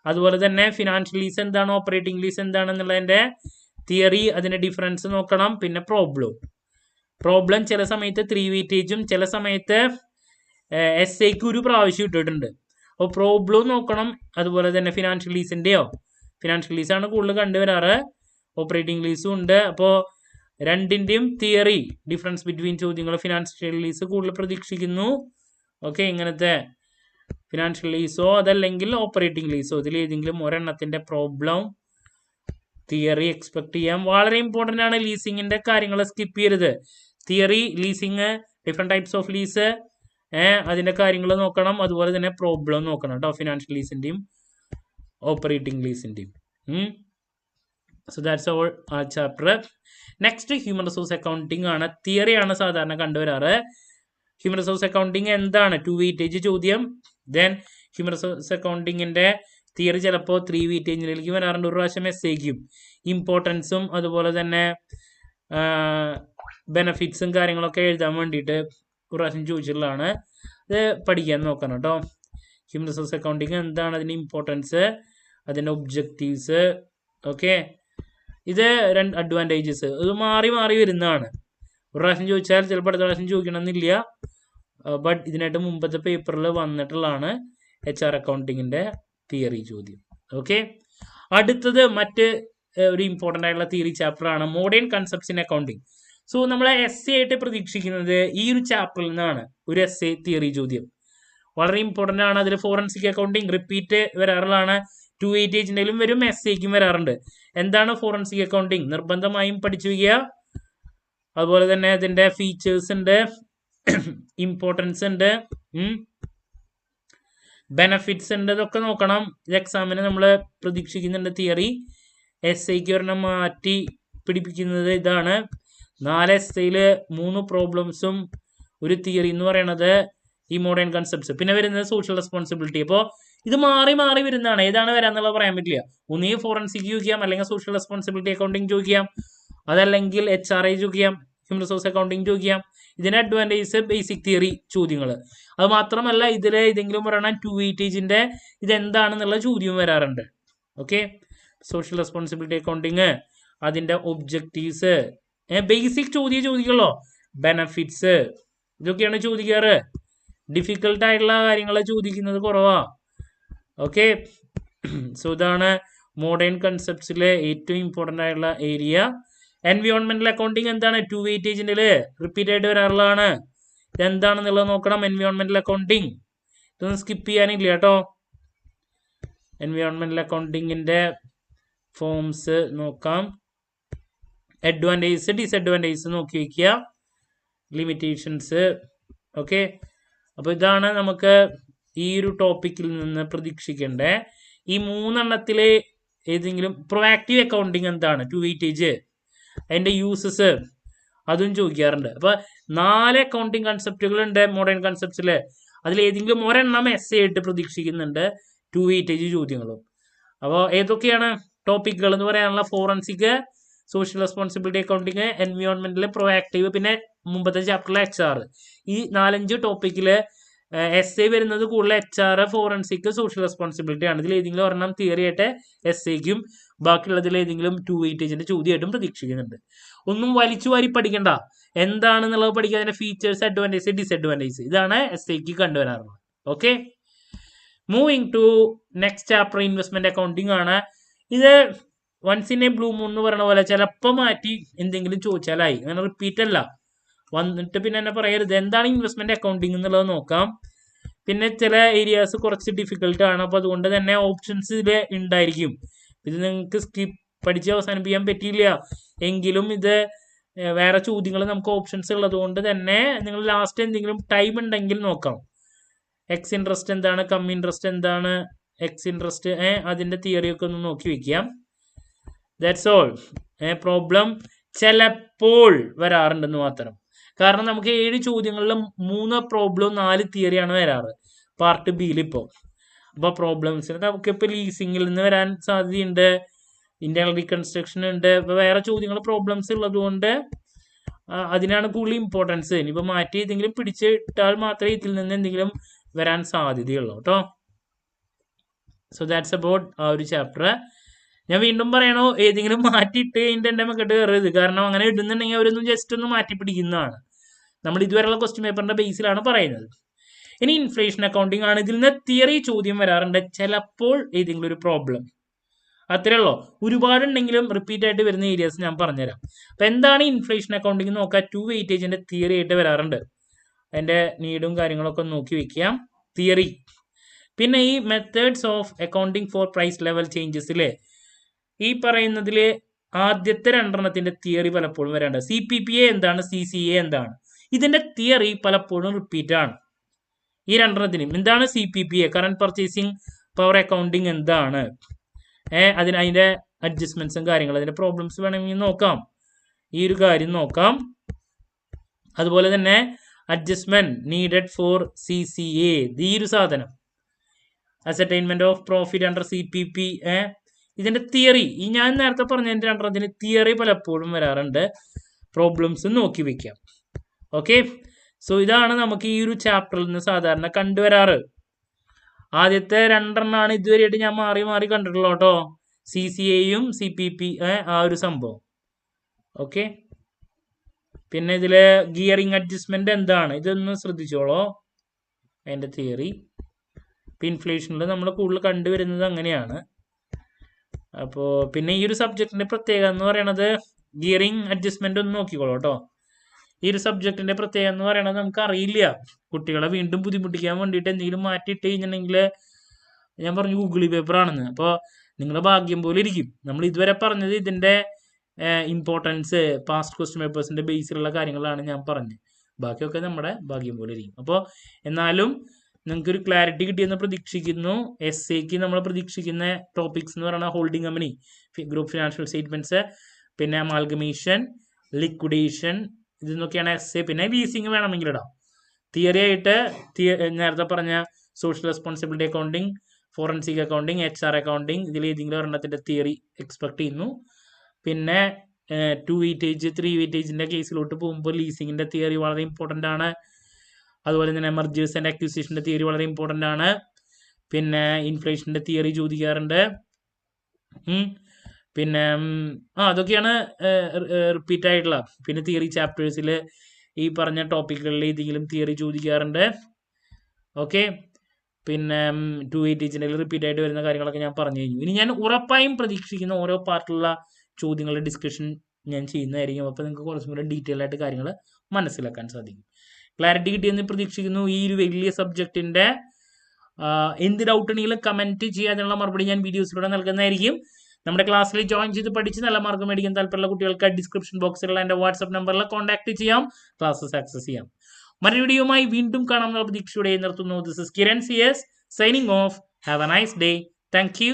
അതുപോലെ തന്നെ ഫിനാൻഷ്യൽ ലീസ് എന്താണ്, ഓപ്പറേറ്റിംഗ് ലീസ് എന്താണെന്നുള്ളതിൻ്റെ തിയറി, അതിൻ്റെ ഡിഫറൻസ് നോക്കണം. പിന്നെ പ്രോബ്ലം ചില സമയത്ത് 3 വെയിറ്റേജും ചില സമയത്ത് എസ്ഐക്ക് ഒരു പ്രാവശ്യം ഇട്ടിട്ടുണ്ട്. അപ്പോൾ പ്രോബ്ലം നോക്കണം. അതുപോലെ തന്നെ ഫിനാൻഷ്യൽ ലീസാണ് കൂടുതൽ കണ്ടുവരാറ്. ഓപ്പറേറ്റിംഗ് ലീസും ഉണ്ട്. അപ്പോൾ രണ്ടിൻ്റെയും തിയറി ഡിഫറൻസ് ബിറ്റ്വീൻ ചോദ്യങ്ങൾ ഫിനാൻഷ്യൽ ലീസ് കൂടുതൽ പ്രതീക്ഷിക്കുന്നു. ഓക്കെ, ഇങ്ങനത്തെ ഫിനാൻഷ്യൽ ലീസോ അതല്ലെങ്കിൽ ഓപ്പറേറ്റിംഗ് ലീസോ ഇതിലേതെങ്കിലും ഒരെണ്ണത്തിൻ്റെ പ്രോബ്ലം തിയറി എക്സ്പെക്ട് ചെയ്യാം. വളരെ ഇമ്പോർട്ടൻ്റ് ആണ്. ലീസിങ്ങിൻ്റെ കാര്യങ്ങൾ സ്കിപ്പ് ചെയ്യരുത്. Theory, leasing, different types of lease, അതിൻ്റെ കാര്യങ്ങൾ നോക്കണം. അതുപോലെ തന്നെ പ്രോബ്ലം നോക്കണം കേട്ടോ, ഫിനാൻഷ്യൽ ലീസിൻ്റെയും ഓപ്പറേറ്റിംഗ് ലീസിൻ്റെയും. സോ ദാറ്റ്സ് ഓൾ ആ chapter. Next, human resource accounting ആണ്. തിയറിയാണ് സാധാരണ കണ്ടുവരാറ്. ഹ്യൂമൻ റിസോഴ്സ് അക്കൗണ്ടിങ് എന്താണ്, 2 വെയിറ്റേജ് ചോദ്യം. ദെൻ ഹ്യൂമൻ റിസോഴ്സ് അക്കൗണ്ടിങ്ങിൻ്റെ തിയറി ചിലപ്പോൾ 3 വെയിറ്റേജിലേക്ക് വരാറുണ്ട്. ഒരു പ്രാവശ്യം എസ്ഐക്കും ഇമ്പോർട്ടൻസും അതുപോലെ തന്നെ ബെനഫിറ്റ്സും കാര്യങ്ങളൊക്കെ എഴുതാൻ വേണ്ടിയിട്ട് ഒരു പ്രാവശ്യം ചോദിച്ചിട്ടുള്ളതാണ്. ഇത് പഠിക്കാൻ നോക്കണം കേട്ടോ. ഹ്യൂമൻ റിസോഴ്സ് അക്കൗണ്ടിങ് എന്താണ്, അതിൻ്റെ ഇമ്പോർട്ടൻസ്, അതിൻ്റെ ഒബ്ജക്റ്റീവ്സ്. ഓക്കെ, ഇത് 2 അഡ്വാൻറ്റേജസ്. ഇത് മാറി മാറി വരുന്നതാണ്. ഒരു പ്രാവശ്യം ചോദിച്ചാൽ ചിലപ്പോൾ അടുത്ത പ്രാവശ്യം ചോദിക്കണമെന്നില്ല. ബട്ട് ഇതിനായിട്ട് മുമ്പത്തെ പേപ്പറിൽ വന്നിട്ടുള്ളതാണ് HR അക്കൗണ്ടിങ്ങിൻ്റെ തിയറി ചോദ്യം. ഓക്കെ, അടുത്തത് മറ്റ് ഒരു ഇമ്പോർട്ടൻ്റ് ആയിട്ടുള്ള തിയറി ചാപ്റ്റർ ആണ് modern concepts in accounting. So നമ്മൾ എസ് ആയിട്ട് പ്രതീക്ഷിക്കുന്നത് ഈ ഒരു ചാപ്റ്ററിൽ നിന്നാണ് ഒരു എസ് തിയറി ചോദ്യം. വളരെ ഇമ്പോർട്ടൻ്റ് ആണ്. അതിൽ ഫോറൻസിക് അക്കൗണ്ടിങ് റിപ്പീറ്റ് വരാറുള്ളതാണ്. 2 വെയിറ്റേജിൻ്റെലും വരും, എസ്ഐക്കും വരാറുണ്ട്. എന്താണ് ഫോറൻസിക് അക്കൗണ്ടിങ്, നിർബന്ധമായും പഠിച്ചു വയ്ക്കുക. അതുപോലെ തന്നെ അതിൻ്റെ ഫീച്ചേഴ്സ് ഉണ്ട്, ഇമ്പോർട്ടൻസ് ഉണ്ട്, ബെനഫിറ്റ്സ് ഉണ്ട്, ഇതൊക്കെ നോക്കണം. ഇത് എക്സാമിന് നമ്മൾ പ്രതീക്ഷിക്കുന്നുണ്ട്. തിയറി എസ്ഐക്ക് ഒരെണ്ണം മാറ്റി പിടിപ്പിക്കുന്നത് ഇതാണ്. 4 എസ്ഐയിൽ 3 പ്രോബ്ലംസും ഒരു തിയറി എന്ന് പറയുന്നത് ഈ മോഡേൺ കൺസെപ്റ്റ്സ്. പിന്നെ വരുന്നത് സോഷ്യൽ റെസ്പോൺസിബിലിറ്റി. അപ്പോൾ ഇത് മാറി മാറി വരുന്നതാണ്. ഏതാണ് വരാന്നുള്ളത് പറയാൻ പറ്റില്ല. ഒന്നുകിൽ ഫോറൻസിക് ചോദിക്കാം, അല്ലെങ്കിൽ സോഷ്യൽ റെസ്പോൺസിബിലിറ്റി അക്കൗണ്ടിങ് ചോദിക്കാം, അതല്ലെങ്കിൽ HRA ചോദിക്കാം, ഹ്യൂമൻ റിസോഴ്സ് അക്കൗണ്ടിങ് ചോദിക്കാം. ഇതിന് അഡ്വാൻറ്റേജ് ബേസിക് തിയറി ചോദ്യങ്ങൾ. അത് മാത്രമല്ല ഇതിൽ ഏതെങ്കിലും ഒരെണ്ണം 2 വെയിറ്റേജിൻ്റെ ഇതെന്താണെന്നുള്ള ചോദ്യവും വരാറുണ്ട്. ഓക്കെ, സോഷ്യൽ റെസ്പോൺസിബിലിറ്റി അക്കൗണ്ടിങ്, അതിൻ്റെ ഒബ്ജക്റ്റീവ്സ്, ബേസിക് ചോദിക്കുള്ളൂ. ബെനഫിറ്റ്സ്, ഇതൊക്കെയാണ് ചോദിക്കാറ്. ഡിഫിക്കൽട്ടായിട്ടുള്ള കാര്യങ്ങൾ ചോദിക്കുന്നത് കുറവാ. ഓക്കെ, സോ ഇതാണ് മോഡേൺ കൺസെപ്റ്റ്സിലെ ഏറ്റവും ഇമ്പോർട്ടൻ്റ് ആയിട്ടുള്ള ഏരിയ. എൻവയോൺമെന്റൽ അക്കൗണ്ടിങ് എന്താണ്, 2 വെയിറ്റേജിൻ്റെ റിപ്പീറ്റ് ആയിട്ട് വരാറുള്ളതാണ്. ഇതെന്താണെന്നുള്ളത് നോക്കണം. എൻവയോൺമെന്റൽ അക്കൗണ്ടിങ് ഇതൊന്നും സ്കിപ്പ് ചെയ്യാനില്ല കേട്ടോ. എൻവയോൺമെന്റൽ അക്കൗണ്ടിങ്ങിൻ്റെ ഫോംസ് നോക്കാം. അഡ്വാൻറ്റേജസ്, ഡിസഡ്വാൻറ്റേജസ് നോക്കി വയ്ക്കുക, ലിമിറ്റേഷൻസ്. ഓക്കെ, അപ്പോൾ ഇതാണ് നമുക്ക് ഈ ഒരു ടോപ്പിക്കിൽ നിന്ന് പ്രതീക്ഷിക്കേണ്ടത്. ഈ 3 എണ്ണത്തിലെ ഏതെങ്കിലും പ്രൊആക്റ്റീവ് അക്കൗണ്ടിങ് എന്താണ്, 2 വെയിറ്റേജ്, അതിൻ്റെ യൂസസ്, അതും ചോദിക്കാറുണ്ട്. അപ്പൊ 4 അക്കൗണ്ടിങ് കൺസെപ്റ്റുകളുണ്ട് മോഡേൺ കൺസെപ്റ്റ്സില്. അതിലേതെങ്കിലും ഒരെണ്ണം എസ് ആയിട്ട് പ്രതീക്ഷിക്കുന്നുണ്ട് 2 വെയിറ്റേജ് ചോദ്യങ്ങളും. അപ്പോൾ ഏതൊക്കെയാണ് ടോപ്പിക്കുകൾ എന്ന് പറയാനുള്ള? ഫോറൻസിക്, സോഷ്യൽ റെസ്പോൺസിബിലിറ്റി അക്കൗണ്ടിങ്, എൻവയോൺമെന്റൽ, പ്രൊആക്റ്റീവ്, പിന്നെ മുമ്പത്തെ ചാപ്റ്ററിലെ HR. ഈ 4-5 ടോപ്പിക്കില് എസ് വരുന്നത് കൂടുതൽ HR, ഫോറൻസിക്, സോഷ്യൽ റെസ്പോൺസിബിലിറ്റി ആണ്. ഇതിൽ ഏതെങ്കിലും ഒരെണ്ണം തിയറി ആയിട്ട് എസ്സേക്കും ബാക്കിയുള്ളതിൽ ഏതെങ്കിലും 2 വെയിറ്റേജിന്റെ ചോദ്യമായിട്ടും പ്രതീക്ഷിക്കുന്നുണ്ട്. ഒന്നും വലിച്ചു വാരി പഠിക്കണ്ട, എന്താണെന്നുള്ളത് പഠിക്കുക. അതിന്റെ ഫീച്ചേഴ്സ്, അഡ്വാൻറ്റേജ്, ഡിസഡ്വാൻറ്റേജ്, ഇതാണ് എസ്സേക്ക് കണ്ടുവരാറുള്ളത്. Okay, moving to next chapter investment accounting ആണ്. ഇത് once in a blue moon എന്ന് പറയുന്ന പോലെ ചിലപ്പോൾ മാറ്റി എന്തെങ്കിലും ചോദിച്ചാലായി, അങ്ങനെ റിപ്പീറ്റ് അല്ല. വന്നിട്ട് പിന്നെ എന്നെ പറയരുത് എന്താണ് ഇൻവെസ്റ്റ്മെന്റ് അക്കൗണ്ടിങ് എന്നുള്ളത് നോക്കാം. പിന്നെ ചില ഏരിയാസ് കുറച്ച് ഡിഫിക്കൽട്ട് ആണ്, അപ്പോൾ അതുകൊണ്ട് തന്നെ ഓപ്ഷൻസ് ഇതിൽ ഉണ്ടായിരിക്കും. ഇത് നിങ്ങൾക്ക് സ്കിപ്പ് പഠിച്ച് അവസാനിപ്പിക്കാൻ പറ്റിയില്ല എങ്കിലും ഇത് വേറെ ചോദ്യങ്ങൾ നമുക്ക് ഓപ്ഷൻസ് ഉള്ളത് കൊണ്ട് തന്നെ നിങ്ങൾ ലാസ്റ്റ് എന്തെങ്കിലും ടൈം ഉണ്ടെങ്കിൽ നോക്കാം. എക്സ് ഇൻട്രസ്റ്റ് എന്താണ്, കം ഇൻട്രസ്റ്റ് എന്താണ്, എക്സ് ഇൻട്രസ്റ്റ് അതിന്റെ തിയറി ഒക്കെ ഒന്ന് നോക്കി വെക്കാം. That's all. പ്രോബ്ലം ചിലപ്പോൾ വരാറുണ്ടെന്ന് മാത്രം. കാരണം നമുക്ക് 7 ചോദ്യങ്ങളിലും 3 പ്രോബ്ലം 4 തിയറിയാണ് വരാറ് പാർട്ട് ബിയിൽ ഇപ്പോൾ. അപ്പോൾ പ്രോബ്ലംസിന് നമുക്കിപ്പോൾ ലീസിങ്ങിൽ നിന്ന് വരാൻ സാധ്യതയുണ്ട്, ഇന്റേണൽ റീകൺസ്ട്രക്ഷൻ ഉണ്ട്. ഇപ്പോൾ വേറെ ചോദ്യങ്ങൾ പ്രോബ്ലംസ് ഉള്ളത് കൊണ്ട് അതിനാണ് കൂടുതൽ ഇമ്പോർട്ടൻസ്. ഇനിയിപ്പോൾ മാറ്റി ഏതെങ്കിലും പിടിച്ചിട്ടാൽ മാത്രമേ ഇതിൽ നിന്ന് എന്തെങ്കിലും വരാൻ സാധ്യതയുള്ളൂ കേട്ടോ. സോ ദാറ്റ്സ് അബൌട്ട് ആ ഒരു ചാപ്റ്റർ. ഞാൻ വീണ്ടും പറയണോ, ഏതെങ്കിലും മാറ്റിയിട്ട് എൻ്റെ മക്കട്ട് കയറരുത്. കാരണം അങ്ങനെ ഇടുന്നുണ്ടെങ്കിൽ അവരൊന്നും ജസ്റ്റ് ഒന്ന് മാറ്റി പിടിക്കുന്നതാണ്. നമ്മൾ ഇതുവരെയുള്ള ക്വസ്റ്റ്യൻ പേപ്പറിന്റെ ബേസിലാണ് പറയുന്നത്. ഇനി ഇൻഫ്ലേഷൻ അക്കൗണ്ടിങ് ആണ്. ഇതിൽ നിന്ന് തിയറി ചോദ്യം വരാറുണ്ട്, ചിലപ്പോൾ ഏതെങ്കിലും ഒരു പ്രോബ്ലം. അത്രേ ഉള്ളൂ. ഒരുപാടുണ്ടെങ്കിലും റിപ്പീറ്റ് ആയിട്ട് വരുന്ന ഏരിയാസ് ഞാൻ പറഞ്ഞുതരാം. അപ്പൊ എന്താണ് ഇൻഫ്ലേഷൻ അക്കൗണ്ടിങ് നോക്കാം. 2 വെയിറ്റേജിന്റെ തിയറി ആയിട്ട് വരാറുണ്ട്. അതിന്റെ നീഡും കാര്യങ്ങളൊക്കെ നോക്കി വെക്കാം. തിയറി. പിന്നെ ഈ methods of accounting for price level ചേഞ്ചസിലെ ഈ പറയുന്നതില് ആദ്യത്തെ 2 തിയറി പലപ്പോഴും വരാറുണ്ട്. CPPA എന്താണ്, CCA എന്താണ്, ഇതിന്റെ തിയറി പലപ്പോഴും റിപ്പീറ്റ് ആണ്. ഈ 2 എന്താണ് CPPA, current purchasing power accounting എന്താണ്, അതിന്റെ അഡ്ജസ്റ്റ്മെന്റ്സും കാര്യങ്ങളും അതിന്റെ പ്രോബ്ലംസ് വേണമെങ്കിൽ നോക്കാം. ഈ ഒരു കാര്യം നോക്കാം. അതുപോലെ തന്നെ അഡ്ജസ്റ്റ്മെന്റ് നീഡഡ് ഫോർ CCA, ഈ ഒരു സാധനം, ascertainment of profit under CPP, ഇതിന്റെ തിയറി. ഈ ഞാൻ നേരത്തെ പറഞ്ഞതിന്റെ 2 തിയറി പലപ്പോഴും വരാറുണ്ട്. പ്രോബ്ലംസ് നോക്കി വെക്കാം. ഓക്കെ, സോ ഇതാണ് നമുക്ക് ഈ ഒരു ചാപ്റ്ററിൽ നിന്ന് സാധാരണ കണ്ടുവരാറ്. ആദ്യത്തെ 2 ഇതുവരെയായിട്ട് ഞാൻ മാറി മാറി കണ്ടിട്ടുള്ളൂ കേട്ടോ, CCAയും CPP, ആ ഒരു സംഭവം. ഓക്കെ, പിന്നെ ഇതില് ഗിയറിംഗ് അഡ്ജസ്റ്റ്മെന്റ് എന്താണ്, ഇതൊന്ന് ശ്രദ്ധിച്ചോളോ, അതിന്റെ തിയറി. ഇൻഫ്ലേഷനിൽ നമ്മൾ കൂടുതൽ കണ്ടുവരുന്നത് അങ്ങനെയാണ്. അപ്പോൾ പിന്നെ ഈ ഒരു സബ്ജക്റ്റിന്റെ പ്രത്യേകത എന്ന് പറയുന്നത് ഗിയറിംഗ് അഡ്ജസ്റ്റ്മെന്റ് ഒന്ന് നോക്കിക്കോളൂ കേട്ടോ. ഈ ഒരു സബ്ജക്റ്റിന്റെ പ്രത്യേകത എന്ന് പറയുന്നത് നമുക്ക് അറിയില്ല. കുട്ടികളെ വീണ്ടും ബുദ്ധിമുട്ടിക്കാൻ വേണ്ടിയിട്ട് എന്തെങ്കിലും മാറ്റിയിട്ട് കഴിഞ്ഞിട്ടുണ്ടെങ്കിൽ ഞാൻ പറഞ്ഞു ഗൂഗിൾ പേപ്പർ ആണെന്ന്. അപ്പോൾ നിങ്ങളുടെ ഭാഗ്യം പോലെ ഇരിക്കും. നമ്മൾ ഇതുവരെ പറഞ്ഞത് ഇതിന്റെ ഇമ്പോർട്ടൻസ്, പാസ്റ്റ് ക്വസ്റ്റ്യൻ പേപ്പേഴ്സിന്റെ ബേസിലുള്ള കാര്യങ്ങളാണ് ഞാൻ പറഞ്ഞത്. ബാക്കിയൊക്കെ നമ്മുടെ ഭാഗ്യം പോലെ ഇരിക്കും. അപ്പോൾ എന്നാലും നിങ്ങൾക്കൊരു ക്ലാരിറ്റി കിട്ടിയെന്ന് പ്രതീക്ഷിക്കുന്നു. എസ്സേക്ക് നമ്മൾ പ്രതീക്ഷിക്കുന്ന ടോപ്പിക്സ് എന്ന് പറയുന്നത് holding company, group financial statements, പിന്നെ അമാൽഗമേഷൻ, ലിക്വിഡേഷൻ, ഇതൊക്കെയാണ് എസ്സേ. പിന്നെ ലീസിങ് വേണമെങ്കിൽ ഇടാം. തിയറി ആയിട്ട് നേരത്തെ പറഞ്ഞ social responsibility accounting, forensic accounting, HR accounting, ഇതിൽ ഏതെങ്കിലും ഒരെണ്ണത്തിന്റെ തിയറി എക്സ്പെക്ട് ചെയ്യുന്നു. പിന്നെ 2 വെയിറ്റേജ് 3 വെയിറ്റേജിന്റെ കേസിലോട്ട് പോകുമ്പോൾ ലീസിങ്ങിന്റെ തിയറി വളരെ ഇമ്പോർട്ടൻ്റ് ആണ്. അതുപോലെ തന്നെ മെർജേഴ്സ് ആൻഡ് അക്വിസിഷന്റെ തിയറി വളരെ ഇമ്പോർട്ടൻ്റ് ആണ്. പിന്നെ ഇൻഫ്ലേഷന്റെ തിയറി ചോദിക്കാറുണ്ട്. പിന്നെ അതൊക്കെയാണ് റിപ്പീറ്റ് ആയിട്ടുള്ള. പിന്നെ തിയറി ചാപ്റ്റേഴ്സിൽ ഈ പറഞ്ഞ ടോപ്പിക്കുകളിൽ ഏതെങ്കിലും തിയറി ചോദിക്കാറുണ്ട്. ഓക്കെ, പിന്നെ 2 വെയിറ്റേജിന്റെ റിപ്പീറ്റ് ആയിട്ട് വരുന്ന കാര്യങ്ങളൊക്കെ ഞാൻ പറഞ്ഞു കഴിഞ്ഞു. ഇനി ഞാൻ ഉറപ്പായും പ്രതീക്ഷിക്കുന്ന ഓരോ പാർട്ടിലുള്ള ചോദ്യങ്ങളുടെ ഡിസ്കഷൻ ഞാൻ ചെയ്യുന്നതായിരിക്കും. അപ്പോൾ നിങ്ങൾക്ക് കുറച്ചും കൂടെ ഡീറ്റെയിൽ ആയിട്ട് കാര്യങ്ങൾ മനസ്സിലാക്കാൻ സാധിക്കും. ക്ലാരിറ്റി കിട്ടിയെന്ന് പ്രതീക്ഷിക്കുന്നു. ഈ ഒരു വലിയ സബ്ജക്റ്റിന്റെ എന്ത് ഡൗട്ട് ഉണ്ടെങ്കിലും കമന്റ് ചെയ്യാനുള്ള മറുപടി ഞാൻ വീഡിയോസിലൂടെ നൽകുന്നതായിരിക്കും. നമ്മുടെ ക്ലാസ്സിൽ ജോയിൻ ചെയ്ത് പഠിച്ച് നല്ല മാർക്ക് മേടിക്കാൻ താല്പര്യമുള്ള കുട്ടികൾക്ക് ഡിസ്ക്രിപ്ഷൻ ബോക്സിലുള്ള എൻ്റെ വാട്സ്ആപ്പ് നമ്പറിൽ കോൺടാക്ട് ചെയ്യാം, ക്ലാസ്സസ് ആക്സസ് ചെയ്യാം. മറ്റൊരു വീഡിയോയുമായി വീണ്ടും കാണാമെന്നുള്ള പ്രതീക്ഷയോടെ നിർത്തുന്നു. This is Kiran CS signing off. Have a nice day. Thank U.